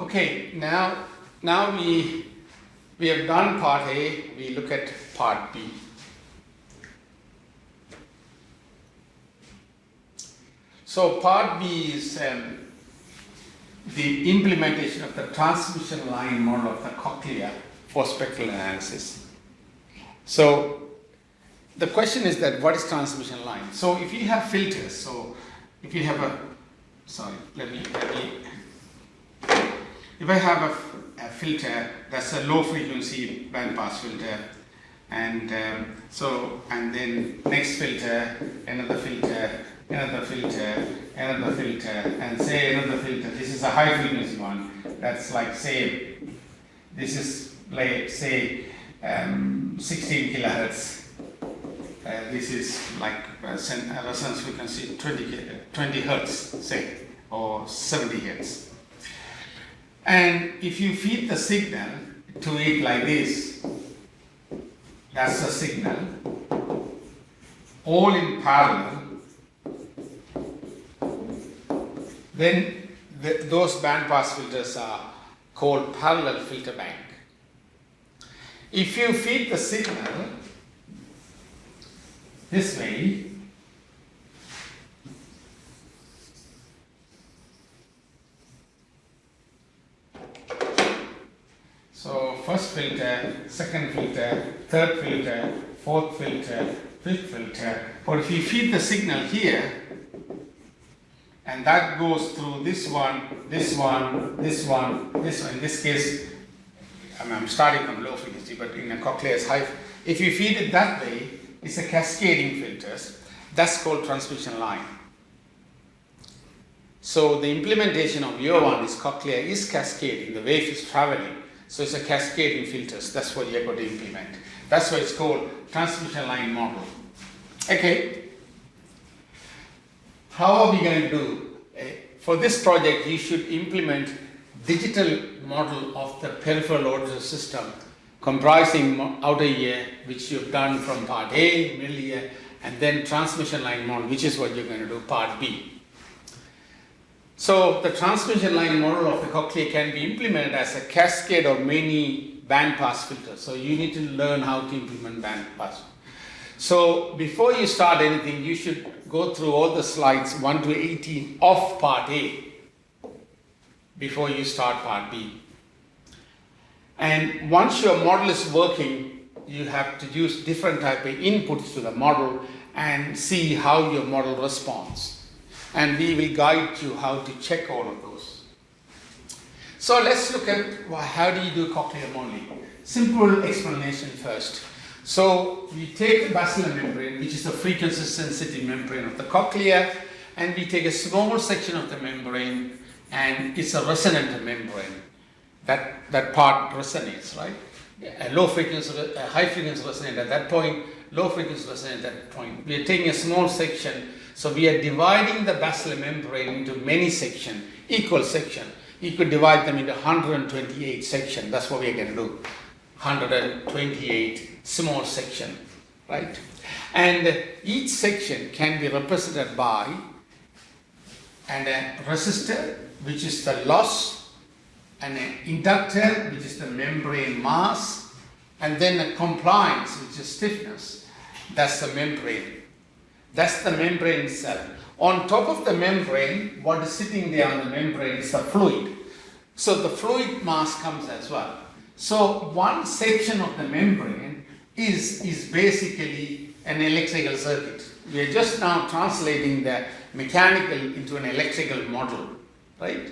Okay, now we have done part A, we look at part B. So part B is the implementation of the transmission line model of the Cochlear for spectral analysis. So the question is that what is transmission line? So if you have filters, so if you have a, if I have a filter that's a low frequency band pass filter, and and then next filter, another filter, another filter, another filter, and say another filter. This is a high frequency one. That's like say, this is like say 16 kilohertz. This is like resonance frequency 20 hertz, say, or 70 hertz. And if you feed the signal to it like this, that's the signal, all in parallel, then those band pass filters are called parallel filter bank. If you feed the signal this way, so first filter, second filter, third filter, fourth filter, fifth filter, or if you feed the signal here, and that goes through this one, this one, this one, this one. In this case, I'm starting from low frequency, but in a Cochlear is high. If you feed it that way, it's a cascading filters. That's called transmission line. So the implementation of your one is Cochlear is cascading. The wave is traveling. So it's a cascading filters. That's what you're going to implement. That's why it's called transmission line model. Okay. How are we going to do? For this project, you should implement digital model of the peripheral audio system comprising outer ear, which you've done from part A, middle ear, and then transmission line model, which is what you're going to do, part B. So the transmission line model of the Cochlear can be implemented as a cascade of many band pass filters. So you need to learn how to implement band pass. So before you start anything, you should go through all the slides 1 to 18 of part A before you start part B. And once your model is working, you have to use different type of inputs to the model and see how your model responds. And we will guide you how to check all of those. So let's look at how do you do Cochlear modeling. Simple explanation first. So we take the basilar membrane, which is the frequency sensitive membrane of the Cochlear, and we take a small section of the membrane, and it's a resonant membrane. That part resonates, right? A low frequency, a high frequency resonate at that point, low frequency resonate at that point. We are taking a small section, so we are dividing the basilar membrane into many sections, equal sections. You could divide them into 128 sections. That's what we are going to do. 128 small section, right? And each section can be represented by a resistor, which is the loss, and an inductor, which is the membrane mass, and then a compliance, which is stiffness. That's the membrane. That's the membrane itself. On top of the membrane, what is sitting there on the membrane is the fluid. So the fluid mass comes as well. So one section of the membrane is basically an electrical circuit. We are just now translating the mechanical into an electrical model, right?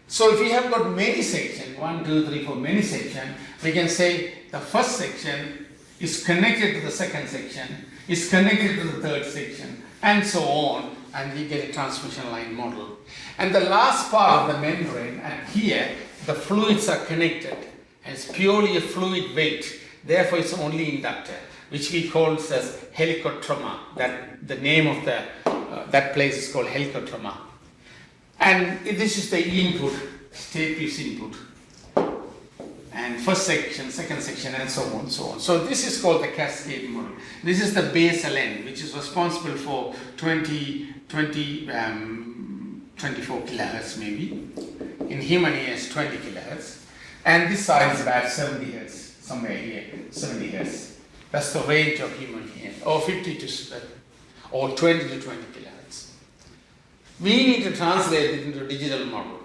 So if we have got many sections, 1, 2, 3, 4, many sections, we can say the first section is connected to the second section, is connected to the third section, and so on, and we get a transmission line model. And the last part of the membrane, and here, the fluids are connected, and it's purely a fluid weight. Therefore, it's only inductor, which we call as helicotroma. That the name of the that place is called helicotroma. And this is the input, state-piece input, and first section, second section, and so on, so on. So this is called the cascade model. This is the basal end, which is responsible for 24 kilohertz maybe. in human ears 20 kilohertz, and this side is about 70 hertz, somewhere here, 70 hertz. That's the range of human ear, or 50 to, or 20 to 20 kilohertz. We need to translate it into a digital model,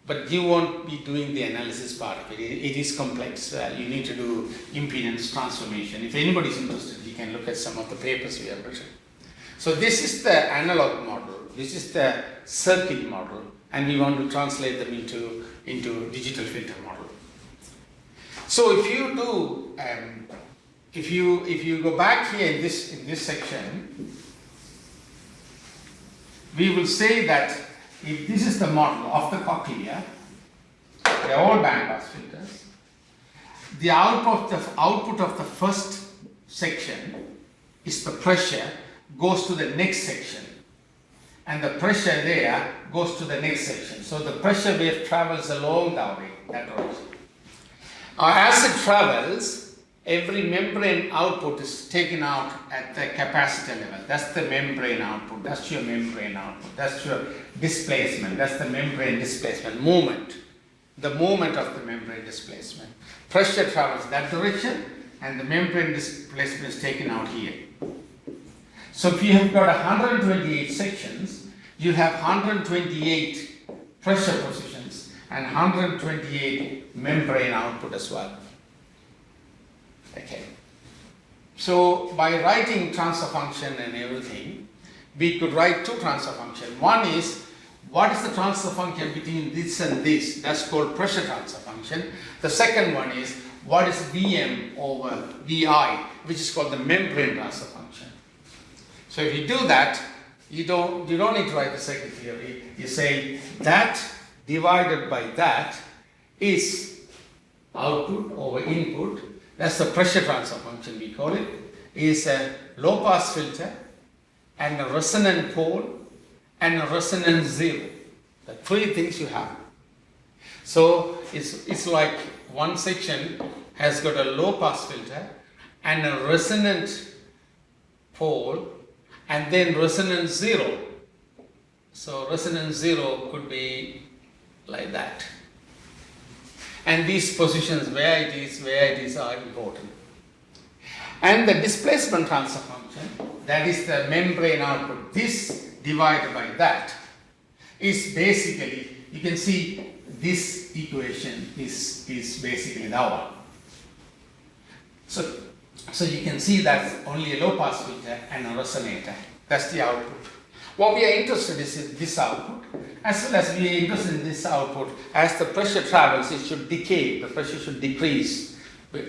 but you won't be doing the analysis part of it. It is complex. You need to do impedance transformation. If anybody is interested, you can look at some of the papers we have written. So this is the analog model, this is the circuit model, and we want to translate them into digital filter model. So if you do, if you go back here in this section, we will say that if this is the model of the cochlear, they are all bandpass filters. The output of the first section is the pressure goes to the next section, and the pressure there goes to the next section. So the pressure wave travels along that direction. As it travels, every membrane output is taken out at the capacitor level. That's the membrane output. That's your membrane output. That's your displacement. That's the membrane displacement. Movement. The movement of the membrane displacement. Pressure travels that direction, and the membrane displacement is taken out here. So if you have got 128 sections, you have 128 pressure positions and 128 membrane output as well. Okay. So by writing transfer function and everything, we could write two transfer functions. One is, what is the transfer function between this and this? That's called pressure transfer function. The second one is, what is Vm over Vi, which is called the membrane transfer function. So if you do that, you don't need to write the circuit theory. You say that divided by that is output over input. That's the pressure transfer function, we call it. Is a low pass filter and a resonant pole and a resonant zero. The three things you have. So it's like one section has got a low pass filter and a resonant pole and then resonance zero. So resonance zero could be like that. And these positions where it is are important. And the displacement transfer function, that is the membrane output, this divided by that, is basically, you can see this equation is basically that one. So you can see that's only a low pass filter and a resonator. That's the output. What we are interested in is this output. As well as we are interested in this output, as the pressure travels, it should decay. The pressure should decrease.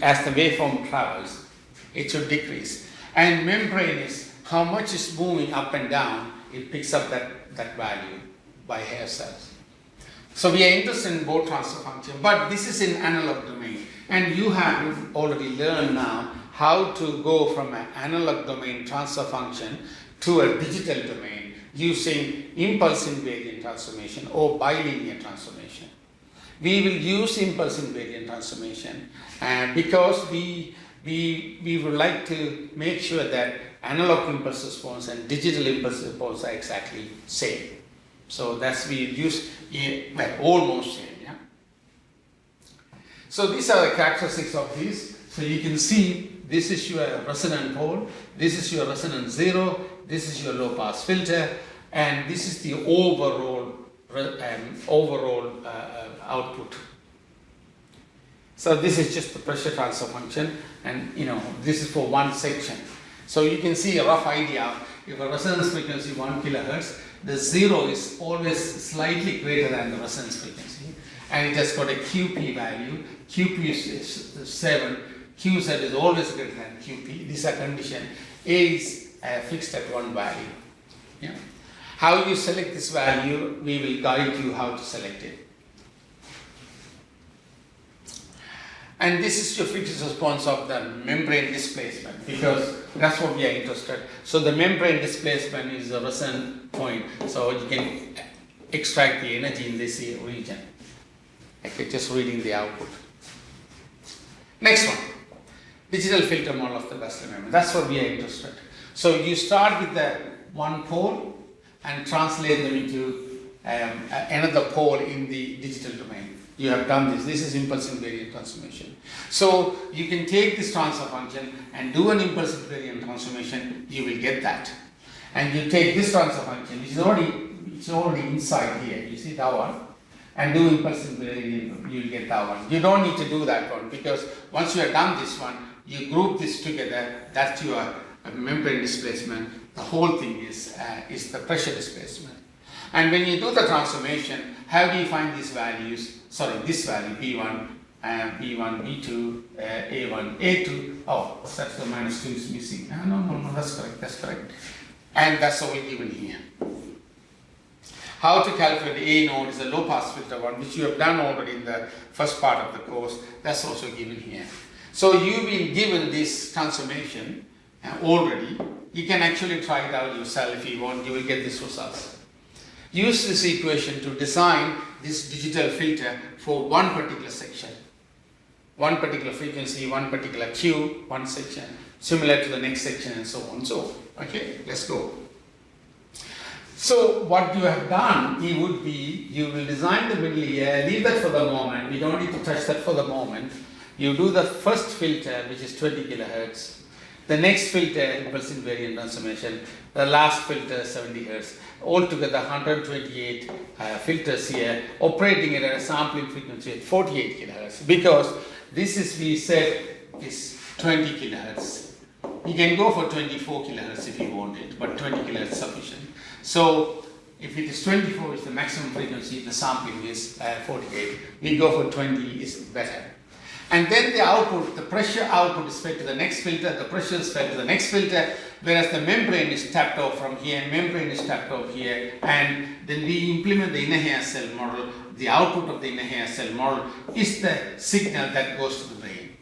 As the waveform travels, it should decrease. And membrane is how much is moving up and down. It picks up that value by hair cells. So we are interested in both transfer function, but this is in analog domain. And you have already learned now how to go from an analog domain transfer function to a digital domain using impulse invariant transformation or bilinear transformation. We will use impulse invariant transformation because we would like to make sure that analog impulse response and digital impulse response are exactly same. So that's we use almost same. Yeah. So these are the characteristics of these. So you can see this is your resonant pole, this is your resonant zero, this is your low pass filter, and this is the overall output. So this is just the pressure transfer function, and this is for one section. So you can see a rough idea. If a resonance frequency 1 kilohertz, the zero is always slightly greater than the resonance frequency, and it has got a QP value. QP is 7. QZ is always greater than QP. These are conditions. A is fixed at one value. Yeah. How you select this value, we will guide you how to select it. And this is your fixed response of the membrane displacement, because that's what we are interested. So the membrane displacement is the resonant point, so you can extract the energy in this region. Okay, just reading the output. Next one, digital filter model of the Basler membrane. That's what we are interested. So you start with the one pole and translate them into another pole in the digital domain. You have done this. This is impulse invariant transformation. So you can take this transfer function and do an impulse invariant transformation. You will get that. And you take this transfer function, which is already inside here. You see that one, and do impulse invariant. You will get that one. You don't need to do that one, because once you have done this one, you group this together. That's your membrane displacement. The whole thing is the pressure displacement. And when you do the transformation, how do you find these values? Sorry, this value B1, B1, B2, A1, A2. Oh, that's the minus 2 is missing. No, that's correct. And that's all given here. How to calculate A node is a low pass filter one, which you have done already in the first part of the course. That's also given here. So you've been given this transformation already. You can actually try it out yourself if you want. You will get these results. Use this equation to design this digital filter for one particular section, one particular frequency, one particular Q, one section, similar to the next section, and so on. So, okay, let's go. So what you have done, you will design the middle ear, leave that for the moment. We don't need to touch that for the moment. You do the first filter, which is 20 kilohertz. The next filter, impulse invariant transformation. The last filter, 70 hertz. Altogether, 128 filters here, operating at a sampling frequency at 48 kilohertz. Because this is, we said, is 20 kilohertz. You can go for 24 kilohertz if you want it, but 20 kilohertz is sufficient. So, if it is 24 is the maximum frequency, the sampling is 48. We go for 20 is better. And then the output, the pressure output is fed to the next filter, the pressure is fed to the next filter, whereas the membrane is tapped off from here, membrane is tapped off here, and then we implement the inner hair cell model. The output of the inner hair cell model is the signal that goes to the brain.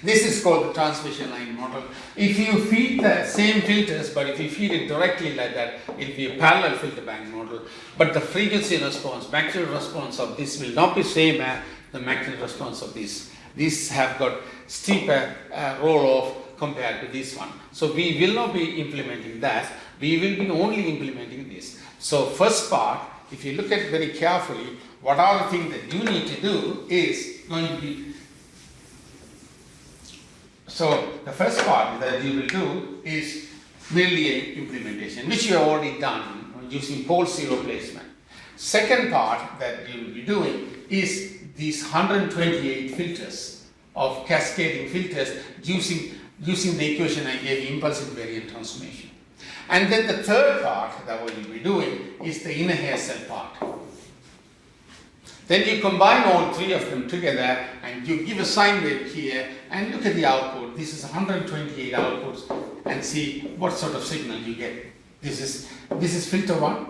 This is called the transmission line model. If you feed the same filters, but if you feed it directly like that, it will be a parallel filter bank model. But the frequency response, maximum response of this will not be same as the maximum response of this. These have got steeper roll-off compared to this one. So we will not be implementing that. We will be only implementing this. So first part, if you look at very carefully, what are the things that you need to do is going to be. So the first part that you will do is merely a implementation, which you have already done using pole zero placement. Second part that you will be doing is these 128 filters of cascading filters using the equation I gave you, impulse invariant transformation. And then the third part that we will be doing is the inner hair cell part. Then you combine all three of them together and you give a sine wave here and look at the output. This is 128 outputs and see what sort of signal you get. This is filter 1.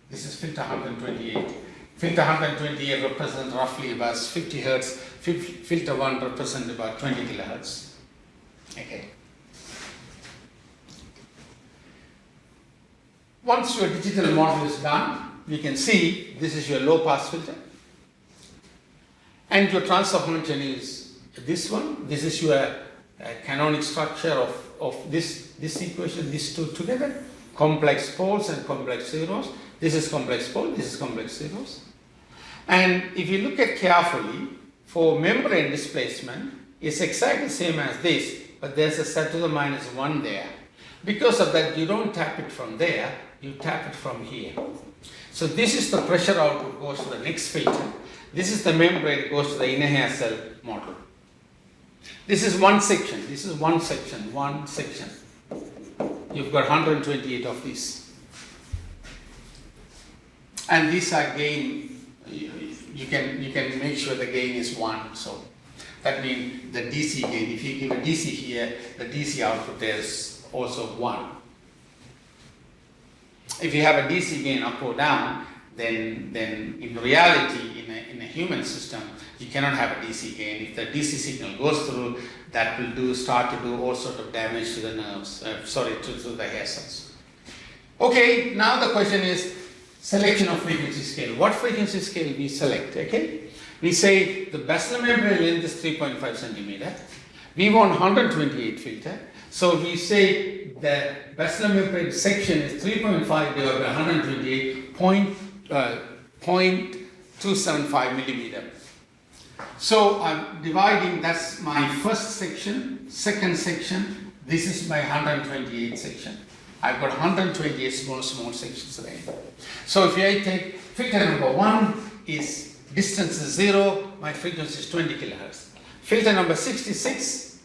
This is filter 128. Filter 128 represents roughly about 50 hertz. Filter 1 represents about 20 kilohertz. Okay. Once your digital model is done, you can see this is your low pass filter. And your transfer function is this one. This is your canonic structure of this equation, these two together. Complex poles and complex zeros. This is complex pole, this is complex zeros. And if you look at carefully, for membrane displacement, it's exactly the same as this, but there's a set to the minus 1 there. Because of that, you don't tap it from there, you tap it from here. So this is the pressure output goes to the next filter. This is the membrane goes to the inner hair cell model. This is one section. This is one section. You've got 128 of these. And these are gain. You can make sure the gain is 1. So that means the DC gain. If you give a DC here, the DC output there is also 1. If you have a DC gain up or down, then in reality, in a human system, you cannot have a DC gain. If the DC signal goes through, that will start to do all sort of damage to the nerves, to the hair cells. Okay, now the question is selection of frequency scale. What frequency scale we select, okay? We say the basilar membrane length is 3.5 centimeter. We want 128 filter. So we say the bacillus membrane section is 3.5 divided by 128, 0.275 millimeter. So I'm dividing, that's my first section, second section, this is my 128 section. I've got 128 small sections there. So if I take filter number 1 is distance is 0, my frequency is 20 kilohertz. Filter number 66,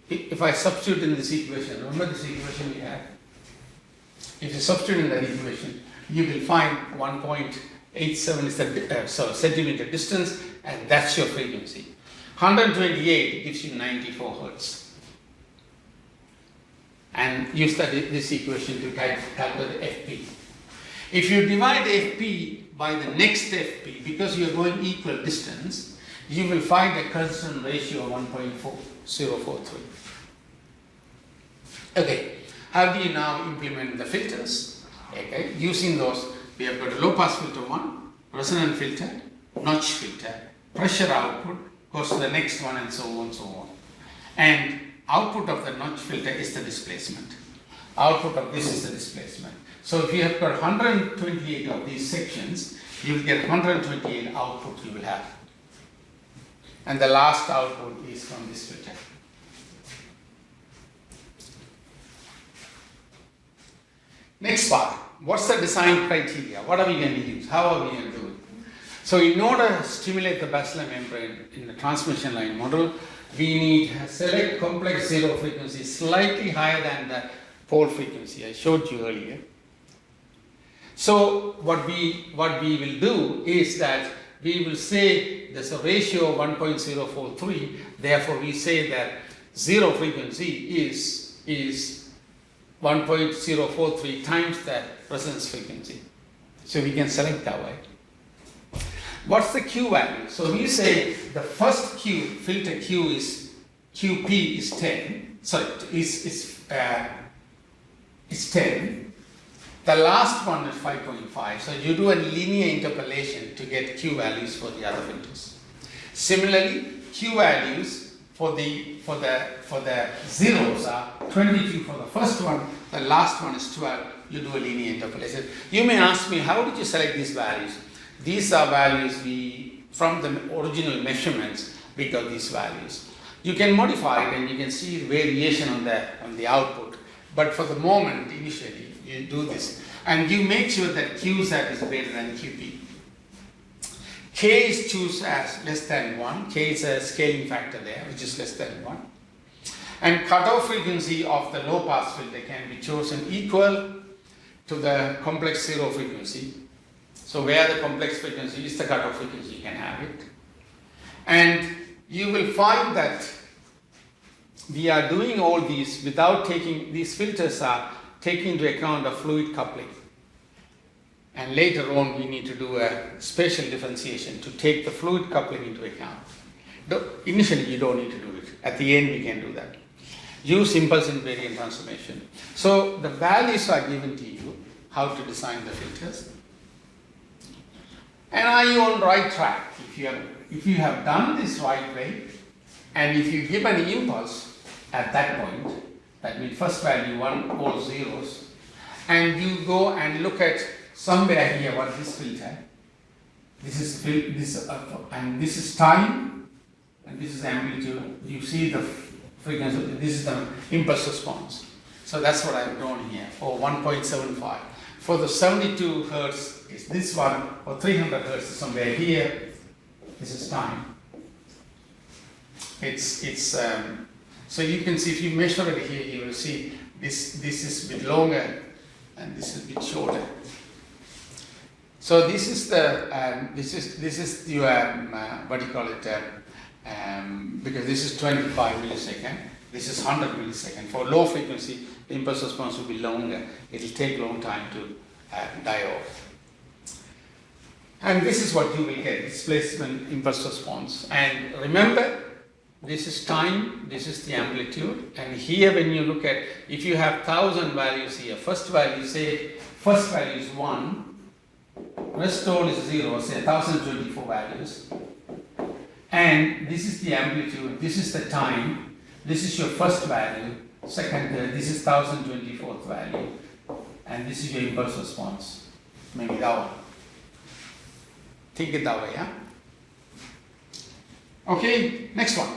if I substitute in this equation, remember this equation we have? If you substitute in that equation, you will find 1.87 is the centimeter distance, and that's your frequency. 128 gives you 94 hertz. And use this equation to calculate FP. If you divide FP by the next FP, because you are going equal distance, you will find a constant ratio of 1.4043. Okay, how do you now implement the filters? Okay, using those, we have got a low pass filter 1, resonant filter, notch filter, pressure output goes to the next one, and so on and so on. And output of the notch filter is the displacement. Output of this is the displacement. So if you have got 128 of these sections, you will get 128 output you will have. And the last output is from this filter. Next part, what's the design criteria? What are we going to use? How are we going to do it? So in order to stimulate the bacillus membrane in the transmission line model, we need to select complex zero frequency slightly higher than the pole frequency I showed you earlier. So what we will do is that we will say there's a ratio of 1.043, therefore we say that zero frequency is 1.043 times the resonance frequency. So we can select that way. What's the Q value? So we say the first Q, filter Q is, QP is 10, sorry, is 10. The last one is 5.5. So you do a linear interpolation to get Q values for the other filters. Similarly, Q values for the zeros are 22 for the first one, the last one is 12. You do a linear interpolation. You may ask me, how did you select these values? These are values from the original measurements, we got these values. You can modify it and you can see variation on the output. But for the moment, initially, you do this. And you make sure that QSAT is greater than QP. K is choose as less than 1. K is a scaling factor there, which is less than 1. And cutoff frequency of the low pass filter can be chosen equal to the complex zero frequency. So where the complex frequency is the cutoff frequency, you can have it. And you will find that we are doing all these without taking, these filters are taking into account of fluid coupling. And later on we need to do a spatial differentiation to take the fluid coupling into account. Initially you don't need to do it. At the end we can do that. Use impulse invariant transformation. So the values are given to you, how to design the filters. And are you on the right track? If you have done this right way, and if you give an impulse at that point, that means first value 1, all zeros, and you go and look at somewhere here what this filter, this is time, and this is amplitude. You see the frequency, this is the impulse response. So that's what I've drawn here for 1.75. For the 72 hertz is this one, or 300 hertz is somewhere here. This is time. So you can see if you measure it here, you will see this is a bit longer and this is a bit shorter. So this is the your what do you call it? Because this is 25 millisecond. This is 100 millisecond. For low frequency, the impulse response will be longer. It will take a long time to die off. And this is what you will get, displacement impulse response. And remember, this is time, this is the amplitude. And here when you look at, if you have 1000 values here, first value is 1, rest all is 0, say 1024 values. And this is the amplitude, this is the time, this is your first value, second, this is 1024th value, and this is your impulse response. Maybe that one. Think it that way, yeah? Okay, next one.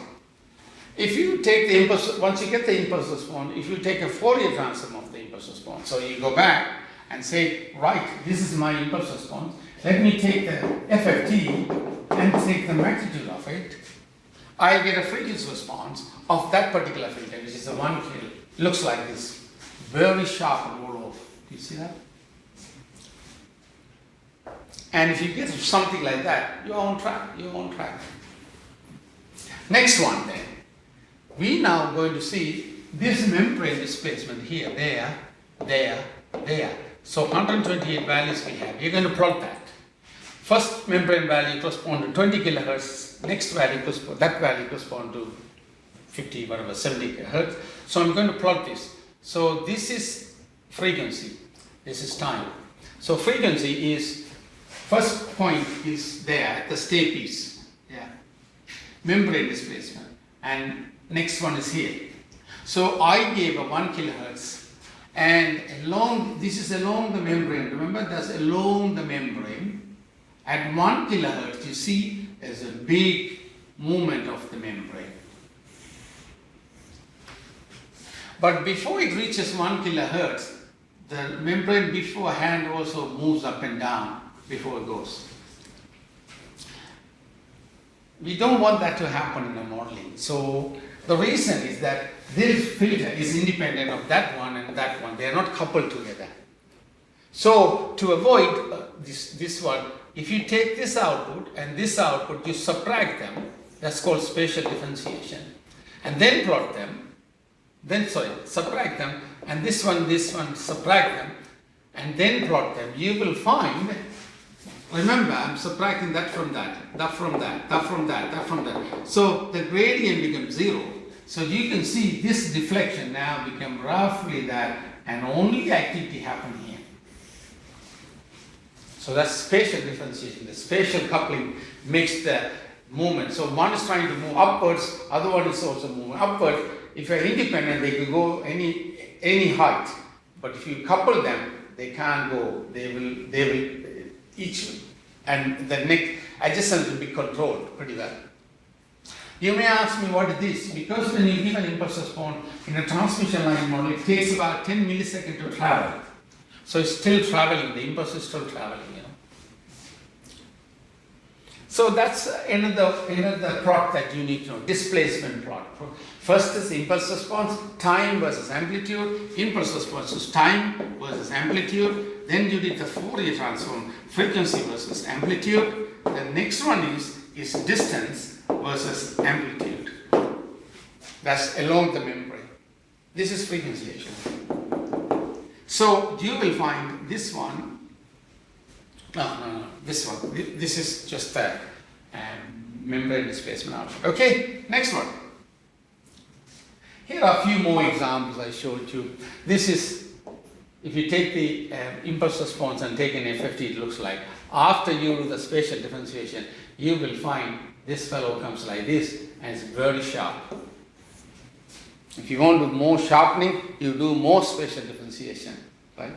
If you take the impulse, once you get the impulse response, if you take a Fourier transform of the impulse response, so you go back and say, right, this is my impulse response, let me take the FFT and take the magnitude of it, I get a frequency response of that particular filter, which is a 1 kilo. Looks like this, very sharp roll off. Do you see that? And if you get something like that, you're on track, you're on track. Next one then. We now going to see this membrane displacement here, there, there, there. So 128 values we have. You're going to plot that. First membrane value corresponds to 20 kilohertz. Next value corresponds, that value corresponds to 50, whatever, 70 hertz. So I'm going to plot this. So this is frequency. This is time. So frequency is, first point is there at the stay piece. Yeah. Membrane displacement. And next one is here. So I gave a 1 kilohertz, and along, this is along the membrane. Remember, that's along the membrane. At 1 kilohertz, you see there's a big movement of the membrane. But before it reaches 1 kilohertz, the membrane beforehand also moves up and down before it goes. We don't want that to happen in the modeling. So the reason is that this filter is independent of that one and that one. They are not coupled together. So to avoid this one, if you take this output and this output, you subtract them. That's called spatial differentiation. And then plot them. Subtract them. And this one, subtract them. And then plot them. You will find, remember, I'm subtracting that from that, that from that, that from that, that from that. So the gradient becomes 0. So you can see this deflection now become roughly that, and only the activity happen here. So that's spatial differentiation. The spatial coupling makes the movement. So one is trying to move upwards, other one is also moving upward. If you're independent, they can go any height. But if you couple them, they can't go. They will each, and the neck adjacent will be controlled pretty well. You may ask me, what is this? Because when you give an impulse response in a transmission line model, it takes about 10 milliseconds to travel. So it's still traveling, the impulse is still traveling, you know. So that's another plot that you need to know, displacement plot. First is impulse response, time versus amplitude, impulse response is time versus amplitude. Then you did the Fourier transform, frequency versus amplitude. The next one is distance versus amplitude. That's along the membrane. This is frequency actually. So you will find this one. No, this one. This is just the membrane displacement output. Okay, next one. Here are a few more examples I showed you. This is, if you take the impulse response and take an FFT, it looks like. After you do the spatial differentiation, you will find this fellow comes like this, and it's very sharp. If you want to do more sharpening, you do more spatial differentiation, right?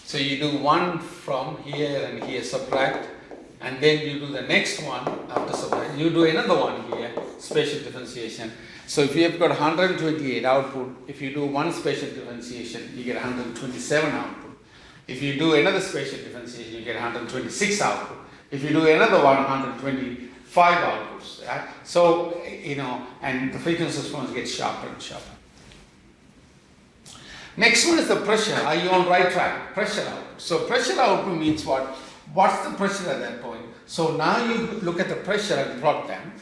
So you do one from here and here, subtract, and then you do the next one after subtract. You do another one here, spatial differentiation. So if you have got 128 output, if you do one spatial differentiation, you get 127 output. If you do another spatial differentiation, you get 126 output. If you do another one, 125 outputs. Right? So, you know, and the frequency response gets sharper and sharper. Next one is the pressure. Are you on right track? Pressure output. So pressure output means what? What's the pressure at that point? So now you look at the pressure and plot them.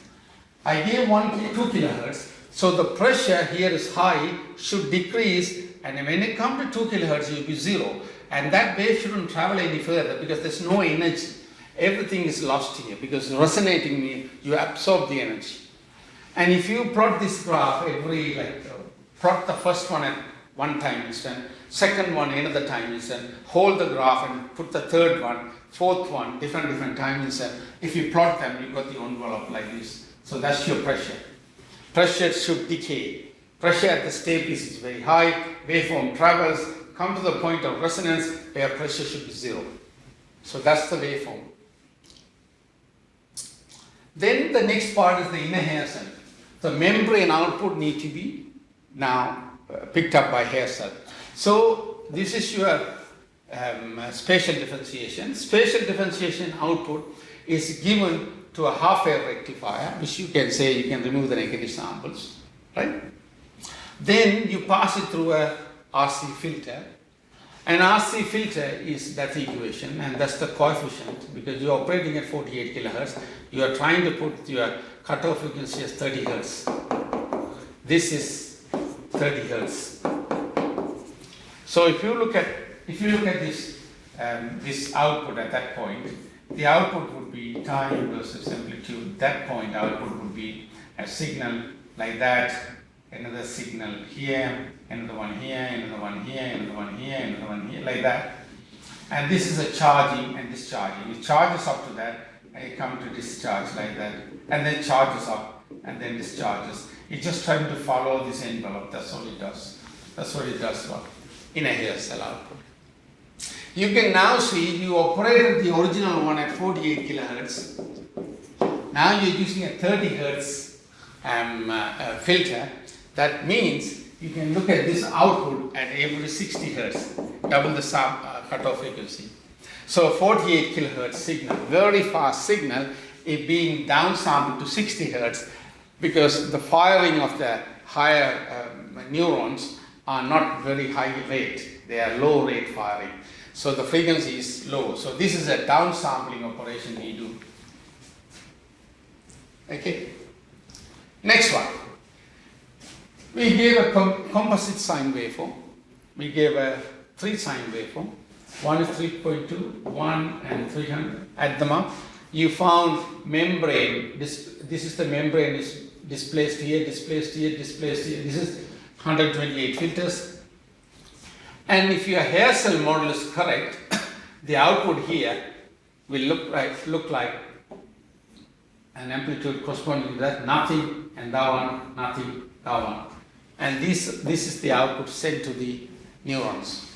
I gave 2 kilohertz. So the pressure here is high, should decrease, and when it comes to 2 kilohertz, it will be 0. And that wave shouldn't travel any further because there's no energy. Everything is lost here because resonating means you absorb the energy. And if you plot this graph plot the first one at one time instant, second one another time instant, hold the graph and put the third one, fourth one, different time instant. If you plot them, you got the envelope like this. So that's your pressure. Pressure should decay. Pressure at the stairpiece is very high, waveform travels, come to the point of resonance where pressure should be 0. So that's the waveform. Then the next part is the inner hair cell. The membrane output need to be now picked up by hair cell. So this is your spatial differentiation. Spatial differentiation output is given to a half-wave rectifier, which you can say you can remove the negative samples, right? Then you pass it through a RC filter. An RC filter is that equation, and that's the coefficient, because you're operating at 48 kilohertz. You are trying to put your cutoff frequency as 30 hertz. This is 30 hertz. So if you look at this this output at that point, the output would be time versus amplitude. That point output would be a signal like that, another signal here, another one here, another one here, another one here, another one here, like that. And this is a charging and discharging. It charges up to that, and it comes to discharge like that, and then charges up, and then discharges. It's just trying to follow this envelope. That's all it does. That's what it does in a hair cell output. You can now see you operated the original one at 48 kilohertz. Now you're using a 30 hertz filter. That means you can look at this output at every 60 hertz, double the cutoff frequency. So 48 kilohertz signal, very fast signal, is being downsampled to 60 hertz because the firing of the higher neurons are not very high rate. They are low rate firing. So the frequency is low. So this is a downsampling operation we do. Okay. Next one. We gave a composite sine waveform. We gave a 3 sine waveform. One is 3.2, 1 and 300. Add them up. You found membrane. This is the membrane is displaced here, displaced here, displaced here. This is 128 filters. And if your hair cell model is correct, the output here will look like an amplitude corresponding to that, nothing, and that one, nothing, that one. And this is the output sent to the neurons.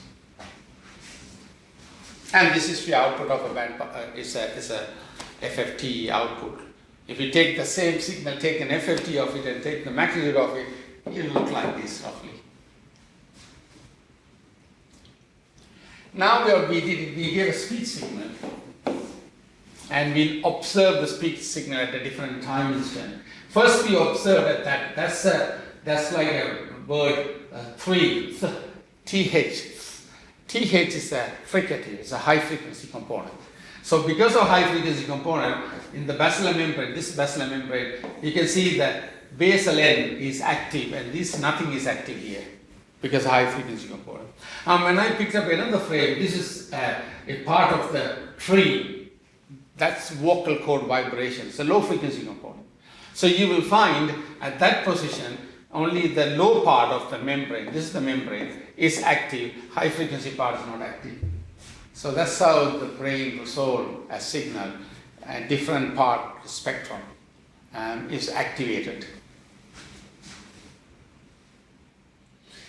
And this is the output of a band, is a FFT output. If you take the same signal, take an FFT of it and take the magnitude of it, it will look like this roughly. Now we gave a speech signal, and we'll observe the speech signal at a different time instant. First we observe at that's like a word 3, TH. TH is a fricative, it's a high frequency component. So because of high frequency component, in the basilar membrane, this basilar membrane, you can see that basal end is active and nothing is active here because high frequency component. When I picked up another frame, this is a part of the tree, that's vocal cord vibration, it's a low frequency component. So you will find at that position, only the low part of the membrane, this is the membrane, is active, high frequency part is not active. So that's how the brain resolves a signal, a different part spectrum is activated.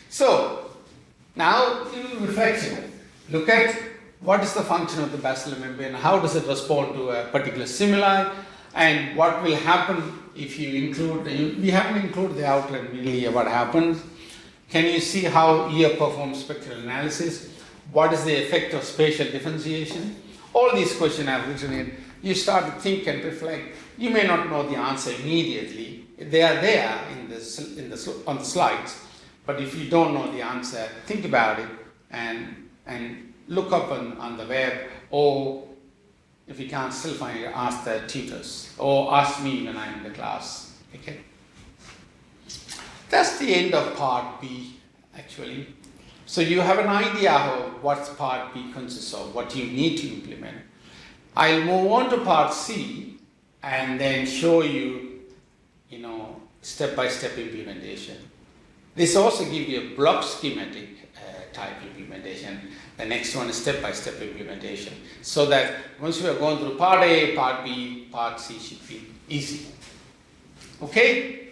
So now in reflection, look at what is the function of the basilar membrane, how does it respond to a particular stimuli, and what will happen if you include, we haven't included the outlet really, what happens. Can you see how ear performs spectral analysis? What is the effect of spatial differentiation? All these questions I've written in. You start to think and reflect. You may not know the answer immediately. They are there on the slides. But if you don't know the answer, think about it and look up on the web, or if you can't still find it, ask the tutors or ask me when I'm in the class. Okay? That's the end of part B, actually. So you have an idea of what part B consists of, what you need to implement. I'll move on to part C and then show you, step-by-step implementation. This also gives you a block schematic type implementation. The next one is step-by-step implementation. So that once we are going through part A, part B, part C should be easy. Okay?